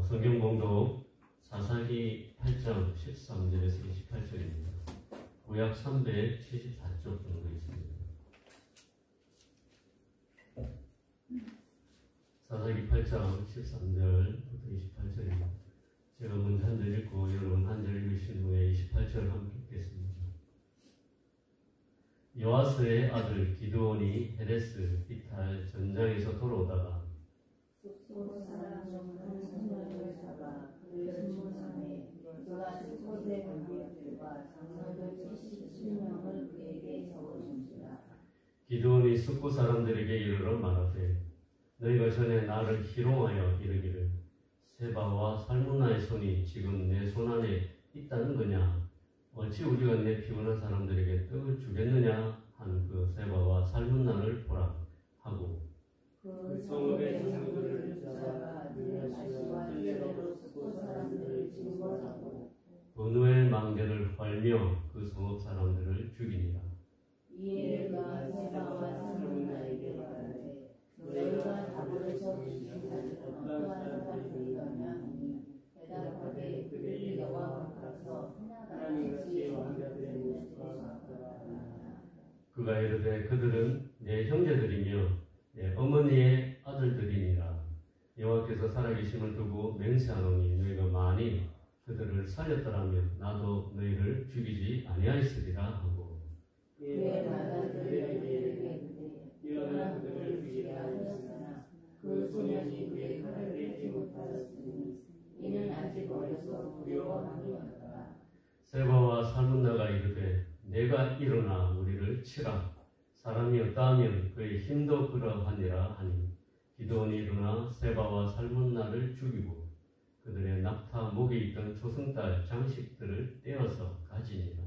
성경 봉독 사사기 8장 13절에서 28절입니다. 구약 374쪽 정도 있습니다. 사사기 8장 13절부터 28절입니다. 제가 먼저 한 절 읽고 여러분 한 절 읽으신 후에 28절 함께 읽겠습니다. 요아스의 아들 기드온이 헤레스 이탈 전장에서 돌아오다가 기드온이 숫고 사람들에게 이르러 말하되 너희가 전에 나를 희롱하여 이르기를 세바와 살문나의 손이 지금 내 손 안에 있다는 거냐? 어찌 우리가 내 피곤한 사람들에게 떡을 주겠느냐? 한 그 세바와 살문나를 보라 하고 그 성읍의 장로들을 잡아 느냐시와 헬레로 숫고 사람들을 징벌하고 분우의 망대를 활며 그 성읍 사람들을 죽이니라. 이에 그가 세바와 살문나에게 말하되 너희가 답으로서 주신 자들은 어떠한 사람들이더냐 하니 대답하되 그들이 여호와 앞에서 하나님같이 왕자들의 모습과 같더라. 그가 이르되 그들은 내 형제들이며 내 어머니의 아들들이니라. 여호와께서 살아계심을 두고 맹세하노니 너희가 만일 그들을 살렸더라면 나도 너희를 죽이지 아니하였으리라 하고 그의 아들들에게 이르되 일어나 그들을 죽이라 하였으나 그 소년이 그의 칼을 떼지 못하였으니 이는 아직 어려서 두려워함이었더라. 세바와 살문나가 이르되 내가 일어나 우리를 치라. 사람이 없다하면 그의 힘도 그러하니라 하니 기드온이 일어나 세바와 살문나를 죽이고 그들의 낙타 목에 있던 초승달 장식들을 떼어서 가지니라.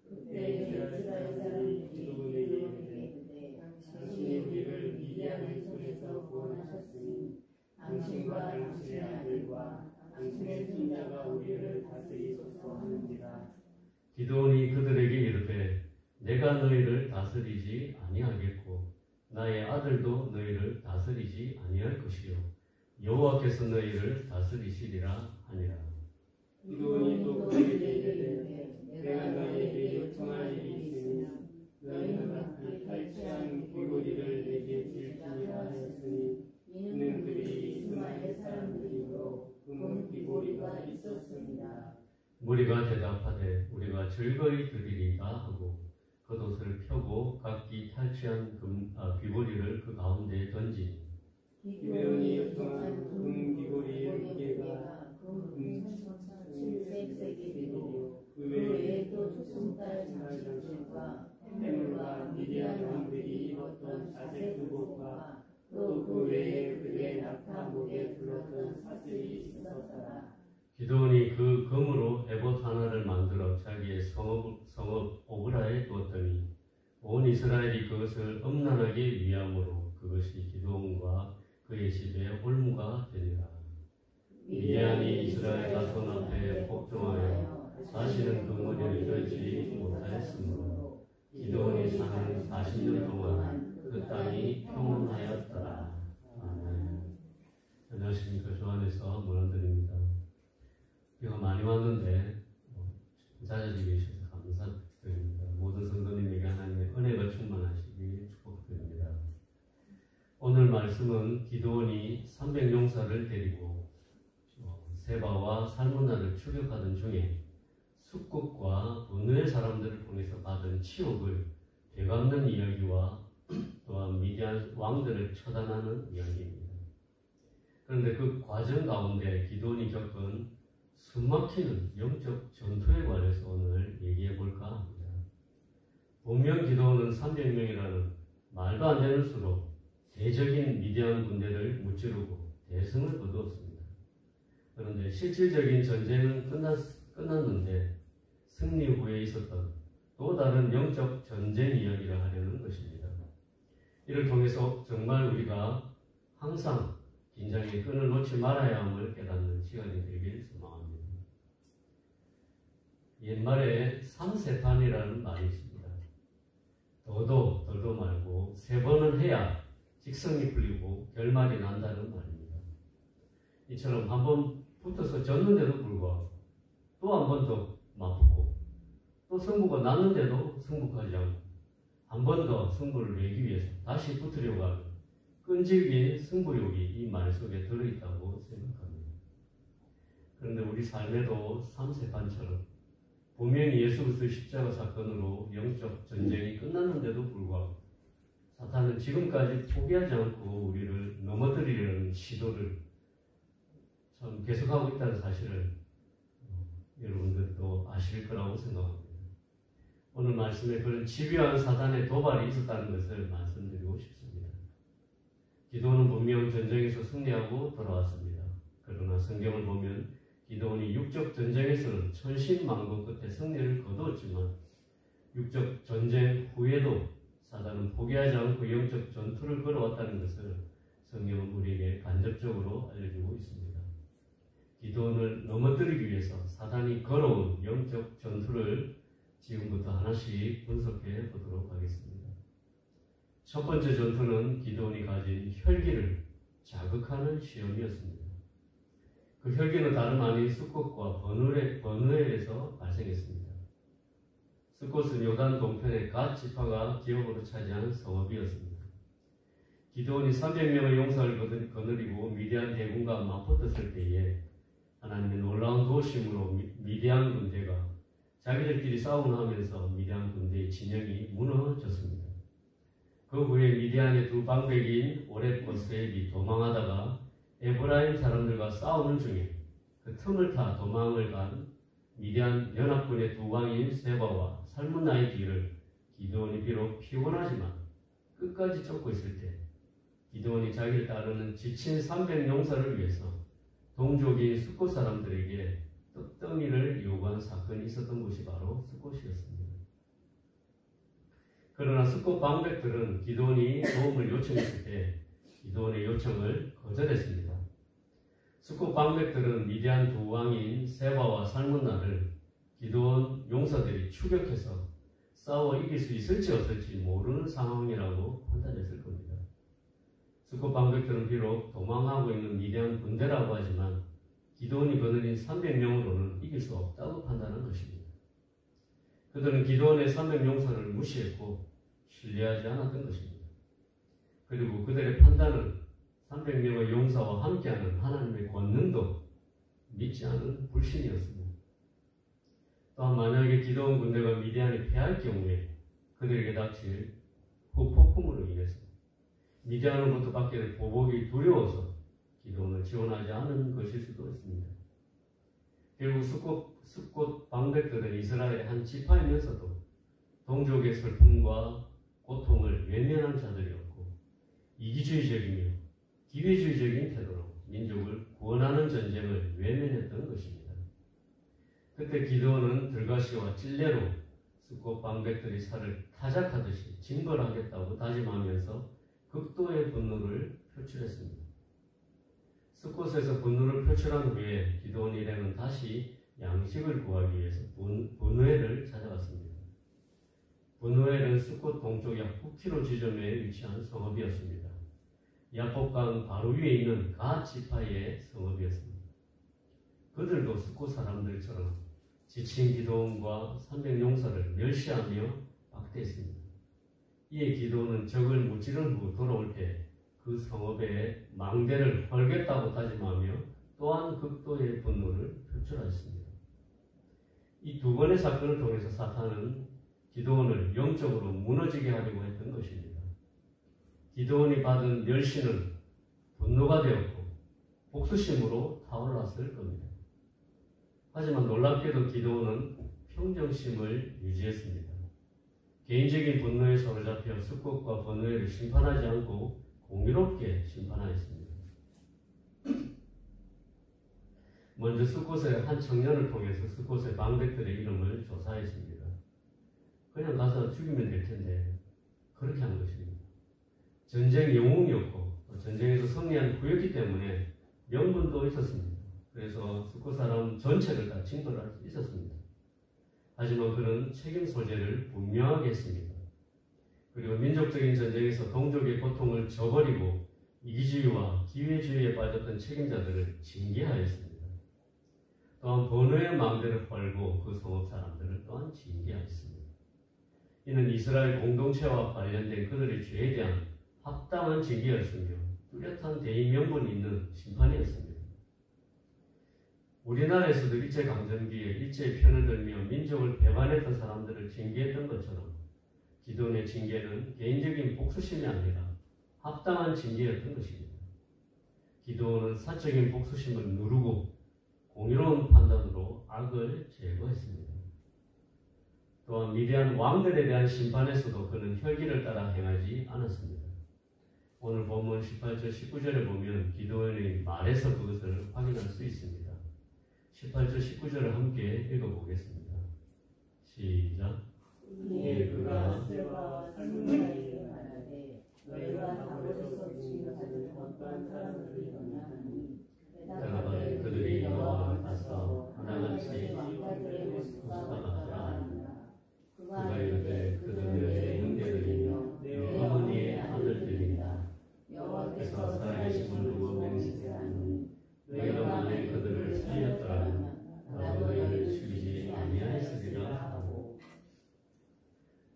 그때 이스라엘 사람들이 기드온에게 이르되 당신이 우리를 미디안의 손에서 구원하셨으니 당신과 당신의 아들과 당신의 손자가 우리를 다스리소서 하는지라. 기드온이 그들에게 이르되 내가 너희를 다스리지 아니하겠고 나의 아들도 너희를 다스리지 아니할 것이요 여호와께서 너희를 다스리시리라 하니라. 기드온이 또 그들에게 이르되 내가 너희에게 요청할 일이 있으면 너희는 각기 탈취한 귀고리를 내게 줄지니라 하였으니 이는 그들이 이스마엘 사람들이므로 금 귀고리가 있었습니다. 무리가 대답하되 우리가 즐거이 드리리다 하고 겉옷을 펴고 각기 탈취한 귀고리를 그 가운데에 던지니 기드온이 요청한 금 귀고리의 무게가 금 700세겔이요 그 외에 또 초승달 장식과 햄물과 미디안 왕들이 입었던 자색 두복과 또 그 외에 그의 낙타 목에 둘렀던 사슬이 있었더라. 기드온이 그 금으로 에봇 하나를 만들어 자기의 성읍 오브라에 두었더니 온 이스라엘이 그것을 음란하게 위함으로 그것이 기드온과 그의 집에 올무가 되니라. 미디안이 이스라엘 자손 앞에 복종하여 다시는 그 머리를 들지 못하였으므로 기드온이 사는 40년 동안 그 땅이 평온하였더라. 아멘. 안녕하십니까. 주 안에서 문안드립니다. 비가 많이 왔는데 잦아지게 해주셔서 감사드립니다. 모든 성도님에게 하나님의 은혜가 충만하시길 축복드립니다. 오늘 말씀은 기드온이 300용사를 데리고 세바와 살문나를 추격하던 중에 숙국과 분노의 사람들을 통해서 받은 치욕을 되갚는 이야기와 또한 미디안 왕들을 처단하는 이야기입니다. 그런데 그 과정 가운데 기드온이 겪은 숨막히는 영적 전투에 관해서 오늘 얘기해 볼까 합니다. 본명 기드온은 300명이라는 말도 안 되는 수로 대적인 미디안 군대를 무찌르고 대승을 거두었습니다. 그런데 실질적인 전쟁은 끝났는데 승리 후에 있었던 또 다른 영적 전쟁 이야기를 하려는 것입니다. 이를 통해서 정말 우리가 항상 긴장의 끈을 놓지 말아야 함을 깨닫는 시간이 되길 소망합니다. 옛말에 삼세판이라는 말이 있습니다. 덜도 말고 3번은 해야 직성이 풀리고 결말이 난다는 말입니다. 이처럼 한 번 붙어서 졌는데도 불구하고 또 한 번 더 맞붙고 또 승부가 났는데도 승복하지 않고 한 번 더 승부를 내기 위해서 다시 붙으려고 하는 끈질긴 승부욕이 이 말 속에 들어있다고 생각합니다. 그런데 우리 삶에도 삼세간처럼 분명히 예수 그리스도의 십자가 사건으로 영적 전쟁이 끝났는데도 불구하고 사탄은 지금까지 포기하지 않고 우리를 넘어뜨리려는 시도를 참 계속하고 있다는 사실을 여러분들도 아실 거라고 생각합니다. 오늘 말씀에 그런 집요한 사탄의 도발이 있었다는 것을 말씀드리고 싶습니다. 기도는 분명 전쟁에서 승리하고 돌아왔습니다. 그러나 성경을 보면 기도원이 육적 전쟁에서는 천신만고 끝에 승리를 거두었지만 육적 전쟁 후에도 사단은 포기하지 않고 영적 전투를 걸어왔다는 것을 성경은 우리에게 간접적으로 알려주고 있습니다. 기도원을 넘어뜨리기 위해서 사단이 걸어온 영적 전투를 지금부터 하나씩 분석해 보도록 하겠습니다. 첫 번째 전투는 기도원이 가진 혈기를 자극하는 시험이었습니다. 그 혈기는 다름 아닌 숫꽃과 버누엘에서 발생했습니다. 숫꽃은 요단 동편의 갓 지파가 기업으로 차지한 성읍이었습니다. 기도원이 300명의 용사를 거느리고 미디안 대군과 맞붙었을 때에 하나님의 놀라운 도우심으로 미디안 군대가 자기들끼리 싸움을 하면서 미디안 군대의 진영이 무너졌습니다. 그 후에 미디안의 두 방백인 오렛과 스엘이 도망하다가 에브라임 사람들과 싸우는 중에 그 틈을 타 도망을 간 미디안 연합군의 두 왕인 세바와 살문나의 뒤를 기드온이 비록 피곤하지만 끝까지 쫓고 있을 때 기드온이 자기를 따르는 지친 300용사를 위해서 동족인 숫곳 사람들에게 떡덩이를 요구한 사건이 있었던 곳이 바로 숫곳이었습니다. 그러나 숫곳 방백들은 기드온이 도움을 요청했을 때 기드온의 요청을 거절했습니다. 숫곳 방백들은 미디안 두 왕인 세바와 살문나를 기드온 용사들이 추격해서 싸워 이길 수 있을지 없을지 모르는 상황이라고 판단했을 겁니다. 숫곳 방백들은 비록 도망하고 있는 미디안 군대라고 하지만 기드온이 거느린 300명으로는 이길 수 없다고 판단한 것입니다. 그들은 기드온의 300용사를 무시했고 신뢰하지 않았던 것입니다. 그리고 그들의 판단은 300명의 용사와 함께하는 하나님의 권능도 믿지 않은 불신이었습니다. 또한 만약에 기드온 군대가 미디안에 패할 경우에 그들에게 닥칠 후폭풍으로 인해서 미디안으로부터 받게 될 보복이 두려워서 기드온을 지원하지 않은 것일 수도 있습니다. 결국 숫곳 방백들은 이스라엘의 한 지파이면서도 동족의 슬픔과 고통을 외면한 자들이었고 이기주의적이며 기회주의적인 태도로 민족을 구원하는 전쟁을 외면했던 것입니다. 그때 기드온은 들가시와 찔레로 숫곳 방백들의 살을 타작하듯이 징벌하겠다고 다짐하면서 극도의 분노를 표출했습니다. 숫곳에서 분노를 표출한 후에 기드온 일행은 다시 양식을 구하기 위해서 분우엘을 찾아갔습니다. 분우엘은 숫곳 동쪽 약 9km 지점에 위치한 성읍이었습니다. 야복강 바로 위에 있는 가 지파의 성읍이었습니다. 그들도 숫곳 사람들처럼 지친 기드온과 300용사를 멸시하며 박대했습니다. 이에 기드온은 적을 무찌른 후 돌아올 때 그 성읍에 망대를 헐겠다고 다짐하며 또한 극도의 분노를 표출하였습니다. 이 두 번의 사건을 통해서 사탄은 기드온을 영적으로 무너지게 하려고 했던 것입니다. 기드온이 받은 멸시는 분노가 되었고 복수심으로 타올랐을 겁니다. 하지만 놀랍게도 기드온은 평정심을 유지했습니다. 개인적인 분노에 사로잡혀 숫곳과 버누엘을 심판하지 않고 공의롭게 심판하였습니다. 먼저 숫곳의 한 청년을 통해서 숫곳의 방백들의 이름을 조사했습니다. 그냥 가서 죽이면 될 텐데 그렇게 한 것입니다. 전쟁 영웅이었고 전쟁에서 승리한 후였기 때문에 명분도 있었습니다. 그래서 숫곳 사람 전체를 다 징벌할 수 있었습니다. 하지만 그는 책임 소재를 분명하게 했습니다. 그리고 민족적인 전쟁에서 동족의 고통을 저버리고 이기주의와 기회주의에 빠졌던 책임자들을 징계하였습니다. 또한 번호의 망대를 헐고 그 성읍 사람들을 또한 징계하였습니다. 이는 이스라엘 공동체와 관련된 그들의 죄에 대한 합당한 징계였으며 뚜렷한 대의 명분이 있는 심판이었습니다. 우리나라에서도 일제강점기에 일제의 편을 들며 민족을 배반했던 사람들을 징계했던 것처럼 기도원의 징계는 개인적인 복수심이 아니라 합당한 징계였던 것입니다. 기도원은 사적인 복수심을 누르고 공의로운 판단으로 악을 제거했습니다. 또한 미디안 왕들에 대한 심판에서도 그는 혈기를 따라 행하지 않았습니다. 오늘 본문 18절 19절에 보면 기도원의 말에서 그것을 확인할 수 있습니다. 18절 19절을 함께 읽어보겠습니다. 시작. 이에 그가 세바와 살문나에게 말하되 너희가 다봇에서 징역하는 어떠한 사람을 일어나니 대답하되 그들이 여호와를 가서 하나같이 왕자들의 모습과 같으라 하니라. 그가 이르되 그들은 내 형제들이며 내 어머니의 아들들이니라. 여호와께서 살아계신 분 두고 맹세하니 너희가 만일 그들을 살렸더라면 나도 너희를 죽이지 아니하였으리라 하고.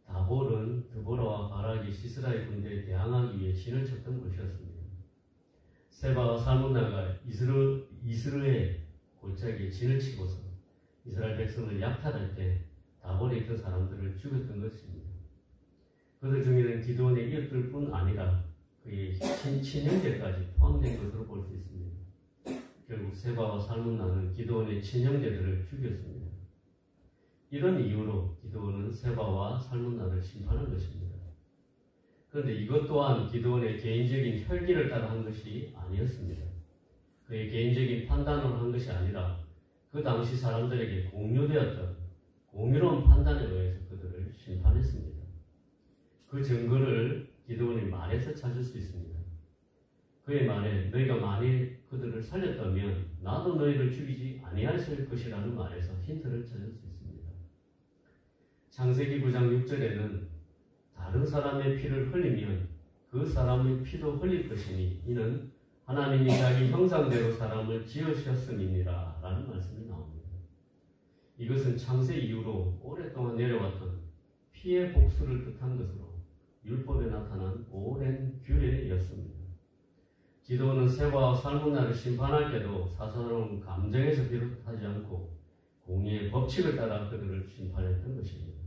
다볼은 드보라와 바락이 시스라의 군대에 대항하기 위해 진을 쳤던 곳이었습니다. 세바와 살문나가 이스르의 골짜기에 진을 치고서 이스라엘 백성을 약탈할 때 다볼이 그 사람들을 죽였던 것입니다. 그들 중에는 기드온의 이웃들 뿐 아니라 그의 친형제까지 포함된 것으로 볼 수 있습니다. 결국 세바와 살문나는 기드온의 친형제들을 죽였습니다. 이런 이유로 기드온은 세바와 살문나를 심판한 것입니다. 그런데 이것 또한 기드온의 개인적인 혈기를 따라 한 것이 아니었습니다. 그의 개인적인 판단으로 한 것이 아니라 그 당시 사람들에게 공유되었던 공유로운 판단에 의해서 그들을 심판했습니다. 그 증거를 기드온의 말에서 찾을 수 있습니다. 그의 말에 너희가 만일 그들을 살렸다면 나도 너희를 죽이지 아니하였을 것이라는 말에서 힌트를 찾을 수 있습니다. 창세기 9장 6절에는 다른 사람의 피를 흘리면 그 사람의 피도 흘릴 것이니 이는 하나님이 자기 형상대로 사람을 지으셨음이니라 라는 말씀이 나옵니다. 이것은 창세 이후로 오랫동안 내려왔던 피의 복수를 뜻한 것으로 율법에 나타난 오랜 규례였습니다. 기도는 세바와 살문나를 심판할 때도 사사로운 감정에서 비롯하지 않고 공의의 법칙을 따라 그들을 심판했던 것입니다.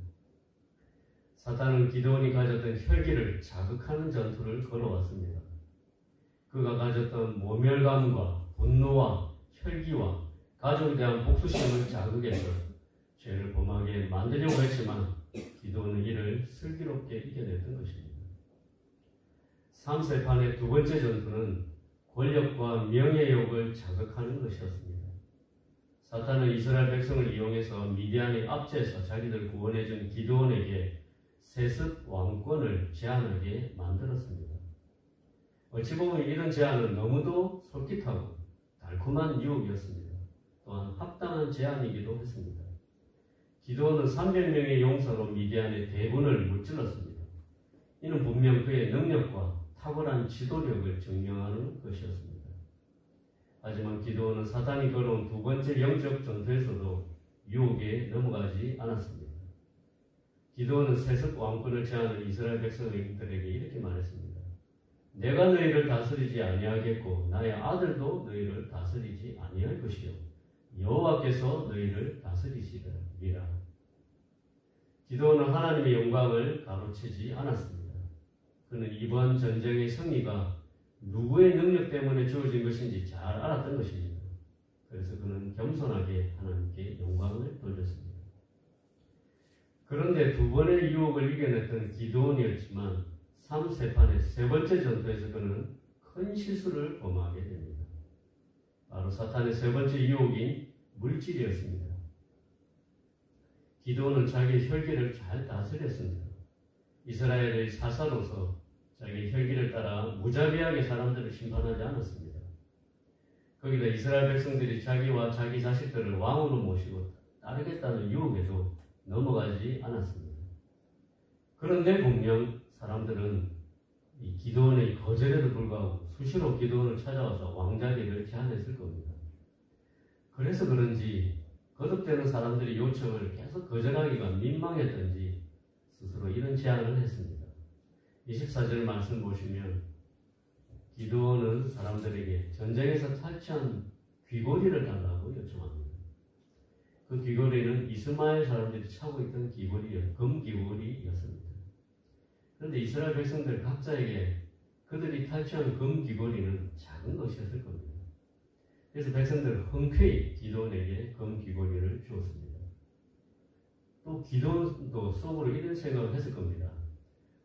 사탄은 기드온이 가졌던 혈기를 자극하는 전투를 걸어왔습니다. 그가 가졌던 모멸감과 분노와 혈기와 가족에 대한 복수심을 자극해서 죄를 범하게 만들려고 했지만 기드온은 이를 슬기롭게 이겨냈던 것입니다. 3세판의 두 번째 전투는 권력과 명예욕을 자극하는 것이었습니다. 사탄은 이스라엘 백성을 이용해서 미디안의 압제에서 자기들 구원해준 기드온에게 세습 왕권을 제안하게 만들었습니다. 어찌 보면 이런 제안은 너무도 솔깃하고 달콤한 유혹이었습니다. 또한 합당한 제안이기도 했습니다. 기드온은 300명의 용사로 미디안의 대군을 무찔렀습니다. 이는 분명 그의 능력과 탁월한 지도력을 증명하는 것이었습니다. 하지만 기드온은 사탄이 걸어온 두 번째 영적 전투에서도 유혹에 넘어가지 않았습니다. 기드온은 세습 왕권을 제안한 이스라엘 백성들에게 이렇게 말했습니다. 내가 너희를 다스리지 아니하겠고 나의 아들도 너희를 다스리지 아니할 것이요 여호와께서 너희를 다스리시리라. 기드온은 하나님의 영광을 가로채지 않았습니다. 그는 이번 전쟁의 승리가 누구의 능력 때문에 주어진 것인지 잘 알았던 것입니다. 그래서 그는 겸손하게 하나님께 영광을 돌렸습니다. 그런데 두 번의 유혹을 이겨냈던 기드온이었지만 3세판의 세 번째 전투에서 그는 큰 실수를 범하게 됩니다. 바로 사탄의 세 번째 유혹인 물질이었습니다. 기드온은 자기의 혈기를 잘 다스렸습니다. 이스라엘의 사사로서 자기의 혈기를 따라 무자비하게 사람들을 심판하지 않았습니다. 거기다 이스라엘 백성들이 자기와 자기 자식들을 왕으로 모시고 따르겠다는 유혹에도 넘어가지 않았습니다. 그런데 분명 사람들은 이 기드온의 거절에도 불구하고 수시로 기도원을 찾아와서 왕자리를 제안했을 겁니다. 그래서 그런지 거듭되는 사람들의 요청을 계속 거절하기가 민망했던지 스스로 이런 제안을 했습니다. 24절 말씀 보시면 기드온은 사람들에게 전쟁에서 탈취한 귀고리를 달라고 요청합니다. 그 귀고리는 이스마엘 사람들이 차고 있던 금귀고리였습니다. 그런데 이스라엘 백성들 각자에게 그들이 탈취한 금귀고리는 작은 것이었을 겁니다. 그래서 백성들은 흔쾌히 기드온에게 금귀고리를 주었습니다. 또 기드온도 속으로 이런 생각을 했을 겁니다.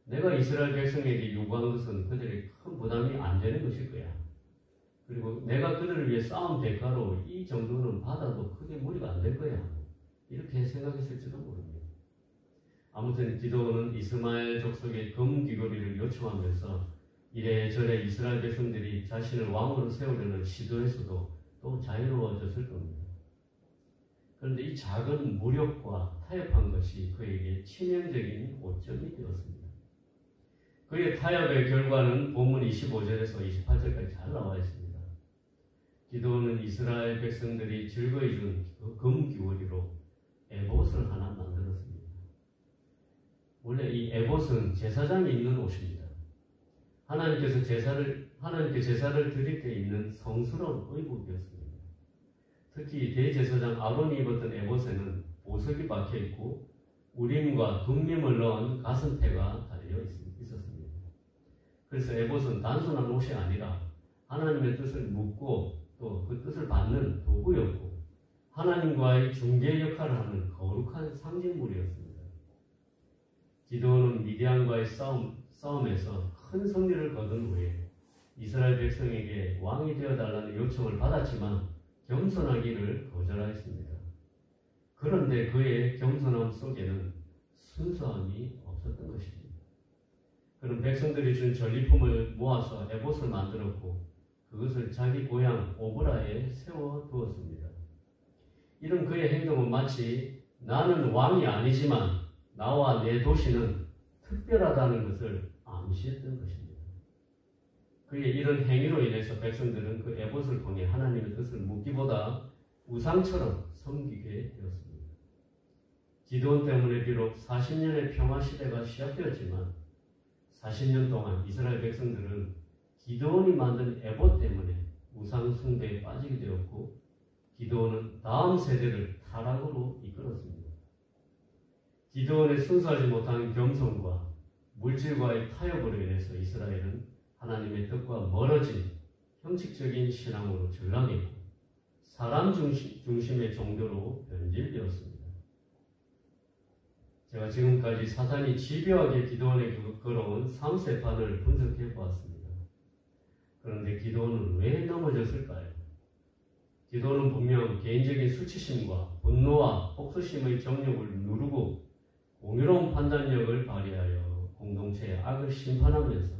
내가 이스라엘 백성에게 요구한 것은 그들에게 큰 부담이 안 되는 것일 거야. 그리고 내가 그들을 위해 쌓은 대가로 이 정도는 받아도 크게 무리가 안 될 거야. 이렇게 생각했을지도 모릅니다. 아무튼 기드온은 이스마엘 족속의 금귀고리를 요청하면서 이래저래 이스라엘 백성들이 자신을 왕으로 세우려는 시도에서도 또 자유로워졌을 겁니다. 그런데 이 작은 무력과 타협한 것이 그에게 치명적인 오점이 되었습니다. 그의 타협의 결과는 본문 25절에서 28절까지 잘 나와 있습니다. 기드온은 이스라엘 백성들이 즐거이 준 금귀고리로 에봇을 하나 만들었습니다. 원래 이 에봇은 제사장이 입는 옷입니다. 하나님께 제사를 드릴 때 입는 성스러운 의복이었습니다. 특히 대제사장 아론이 입었던 에봇에는 보석이 박혀 있고 우림과 둠림을 넣은 가슴패가 달려 있었습니다. 그래서 에봇은 단순한 옷이 아니라 하나님의 뜻을 묻고 또 그 뜻을 받는 도구였고 하나님과의 중개 역할을 하는 거룩한 상징물이었습니다. 기드온은 미디안과의 싸움에서 큰 승리를 거둔 후에 이스라엘 백성에게 왕이 되어달라는 요청을 받았지만 겸손하기를 거절하였습니다. 그런데 그의 겸손함 속에는 순수함이 없었던 것입니다. 그는 백성들이 준 전리품을 모아서 에봇을 만들었고 그것을 자기 고향 오브라에 세워두었습니다. 이런 그의 행동은 마치 나는 왕이 아니지만 나와 내 도시는 특별하다는 것을 암시했던 것입니다. 그의 이런 행위로 인해서 백성들은 그 에봇을 통해 하나님의 뜻을 묻기보다 우상처럼 섬기게 되었습니다. 기드온 때문에 비록 40년의 평화 시대가 시작되었지만 40년 동안 이스라엘 백성들은 기드온이 만든 에봇 때문에 우상 숭배에 빠지게 되었고 기드온은 다음 세대를 타락으로 이끌었습니다. 기드온의 순수하지 못한 겸손과 물질과의 타협으로 인해서 이스라엘은 하나님의 뜻과 멀어진 형식적인 신앙으로 전락했고 사람 중심의 종교로 변질되었습니다. 제가 지금까지 사탄이 집요하게 기드온에게 걸어온 3세판을 분석해 보았습니다. 그런데 기드온은 왜 넘어졌을까요? 기드온은 분명 개인적인 수치심과 분노와 복수심의 정욕을 누르고 공유로운 판단력을 발휘하여 공동체의 악을 심판하면서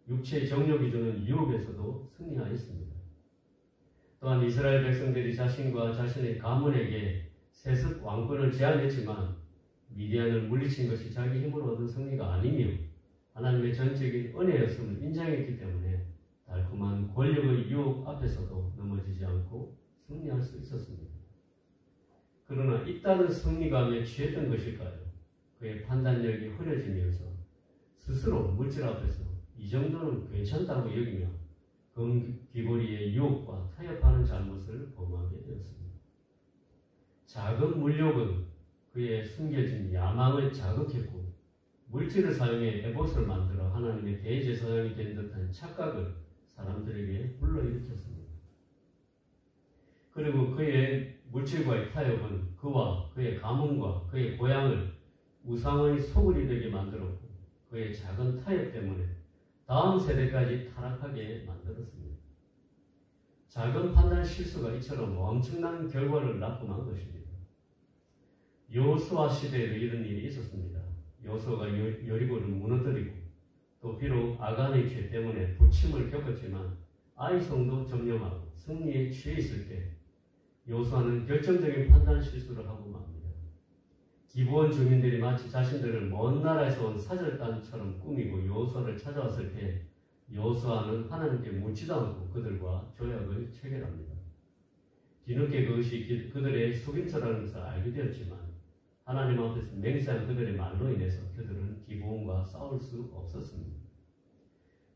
육체의 정욕이 주는 유혹에서도 승리하였습니다. 또한 이스라엘 백성들이 자신과 자신의 가문에게 세습 왕권을 제안했지만 미디안을 물리친 것이 자기 힘으로 얻은 승리가 아니며 하나님의 전적인 은혜였음을 인정했기 때문에 달콤한 권력의 유혹 앞에서도 넘어지지 않고 승리할 수 있었습니다. 그러나 잇따른 승리감에 취했던 것일까요? 그의 판단력이 흐려지면서 스스로 물질 앞에서 이 정도는 괜찮다고 여기며 금귀고리의 유혹과 타협하는 잘못을 범하게 되었습니다. 작은 물욕은 그의 숨겨진 야망을 자극했고 물질을 사용해 에봇을 만들어 하나님의 대제사장이 된 듯한 착각을 사람들에게 불러일으켰습니다. 그리고 그의 물질과의 타협은 그와 그의 가문과 그의 고향을 우상의 소굴이 되게 만들었고 그의 작은 타협 때문에 다음 세대까지 타락하게 만들었습니다. 작은 판단 실수가 이처럼 엄청난 결과를 낳고만 것입니다. 여호수아 시대에도 이런 일이 있었습니다. 여호수아가 여리고를 무너뜨리고 또 비록 아간의 죄 때문에 부침을 겪었지만 아이성도 점령하고 승리에 취해 있을 때 여호수아는 결정적인 판단 실수를 하고 맙니다. 기브온 주민들이 마치 자신들을 먼 나라에서 온 사절단처럼 꾸미고 여호수아를 찾아왔을 때 여호수아는 하나님께 묻지도 않고 그들과 조약을 체결합니다. 뒤늦게 그것이 그들의 속임수라는 것을 알게 되었지만 하나님 앞에서 맹세한 그들의 말로 인해서 그들은 기브온과 싸울 수 없었습니다.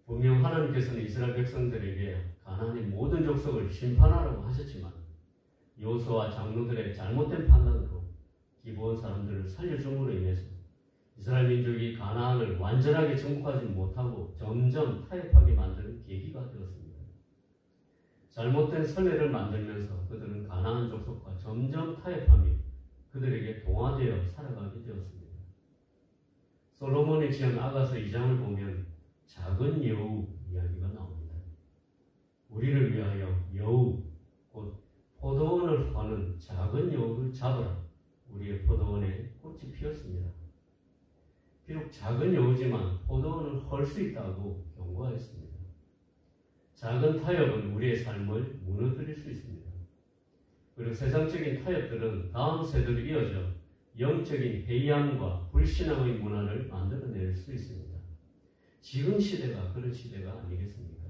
분명 하나님께서는 이스라엘 백성들에게 가나안의 모든 족속을 심판하라고 하셨지만 여호수아와 장로들의 잘못된 판단으로 기브온 사람들을 살려줌으로 인해서 이스라엘 민족이 가나안을 완전하게 정복하지 못하고 점점 타협하게 만드는 계기가 되었습니다. 잘못된 선례를 만들면서 그들은 가나안 족속과 점점 타협하며 그들에게 동화되어 살아가게 되었습니다. 솔로몬이 지은 아가서 2장을 보면 작은 여우 이야기가 나옵니다. 우리를 위하여 여우, 곧 포도원을 허는 작은 여우를 잡으라. 우리의 포도원에 꽃이 피었습니다. 비록 작은 여우지만 포도원을 헐 수 있다고 경고하였습니다. 작은 타협은 우리의 삶을 무너뜨릴 수 있습니다. 그리고 세상적인 타협들은 다음 세대로 이어져 영적인 해이함과 불신앙의 문화를 만들어낼 수 있습니다. 지금 시대가 그런 시대가 아니겠습니까?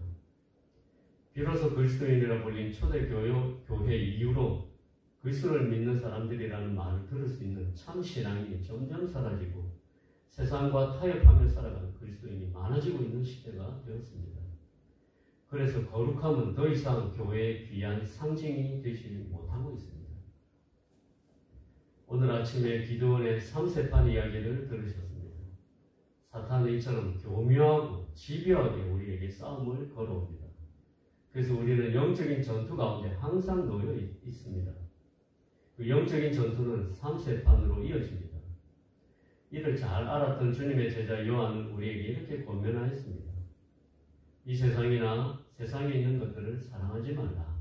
비로소 그리스도인이라 불린 초대교회 이후로 그리스도를 믿는 사람들이라는 말을 들을 수 있는 참 신앙이 점점 사라지고 세상과 타협하며 살아가는 그리스도인이 많아지고 있는 시대가 되었습니다. 그래서 거룩함은 더 이상 교회의 귀한 상징이 되지 못하고 있습니다. 오늘 아침에 기드온의 3세판 이야기를 들으셨습니다. 사탄은 이처럼 교묘하고 집요하게 우리에게 싸움을 걸어옵니다. 그래서 우리는 영적인 전투 가운데 항상 놓여 있습니다. 그 영적인 전투는 3세판으로 이어집니다. 이를 잘 알았던 주님의 제자 요한은 우리에게 이렇게 권면하였습니다. 이 세상이나 세상에 있는 것들을 사랑하지 말라.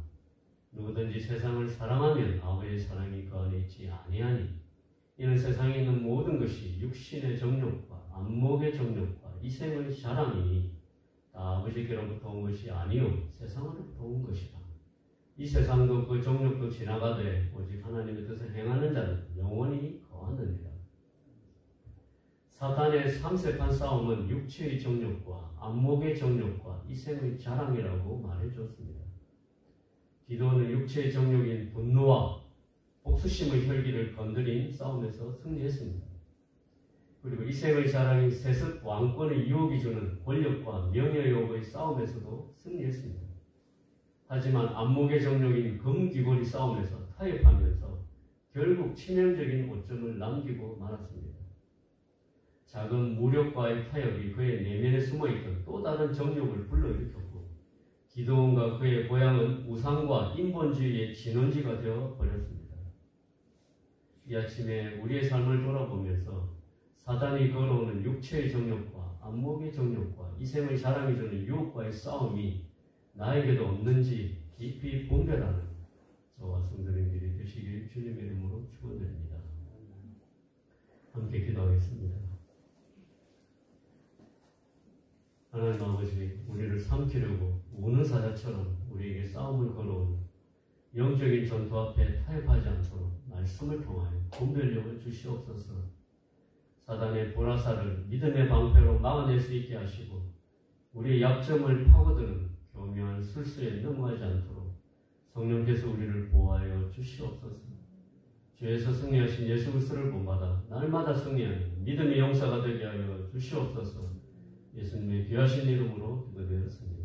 누구든지 세상을 사랑하면 아버지의 사랑이 그 안에 있지 아니하니 이는 세상에 있는 모든 것이 육신의 정욕과 안목의 정욕과 이생의 자랑이니 다 아버지께로부터 온 것이 아니요 세상으로부터 온 것이다. 이 세상도 그 정욕도 지나가되 오직 하나님의 뜻을 행하는 자는 영원히 거하느니라. 사탄의 3세판 싸움은 육체의 정욕과 안목의 정욕과 이생의 자랑이라고 말해주었습니다. 기도는 육체의 정욕인 분노와 복수심의 혈기를 건드린 싸움에서 승리했습니다. 그리고 이생의 자랑인 세습 왕권의 유혹이 주는 권력과 명예욕의 싸움에서도 승리했습니다. 하지만 안목의 정욕인 금귀골이 싸움에서 타협하면서 결국 치명적인 오점을 남기고 말았습니다. 작은 무력과의 타협이 그의 내면에 숨어있던 또 다른 정욕을 불러일으켰고 기드온과 그의 고향은 우상과 인본주의의 진원지가 되어 버렸습니다. 이 아침에 우리의 삶을 돌아보면서 사단이 걸어오는 육체의 정욕과 안목의 정욕과 이생의 자랑이 주는 유혹과의 싸움이 나에게도 없는지 깊이 분별하는 저와 성도님들이 되시길 주님의 이름으로 축원드립니다. 함께 기도하겠습니다. 하나님 아버지, 우리를 삼키려고 우는 사자처럼 우리에게 싸움을 걸어오는 영적인 전투 앞에 타협하지 않도록 말씀을 통하여 분별력을 주시옵소서. 사단의 보라사를 믿음의 방패로 막아낼 수 있게 하시고 우리의 약점을 파고드는 교묘한 술수에 넘어가지 않도록 성령께서 우리를 보호하여 주시옵소서. 죄에서 승리하신 예수 그리스도를 본받아 날마다 승리하는 믿음의 용사가 되게 하여 주시옵소서. 예수님의 귀하신 이름으로 기도드렸습니다.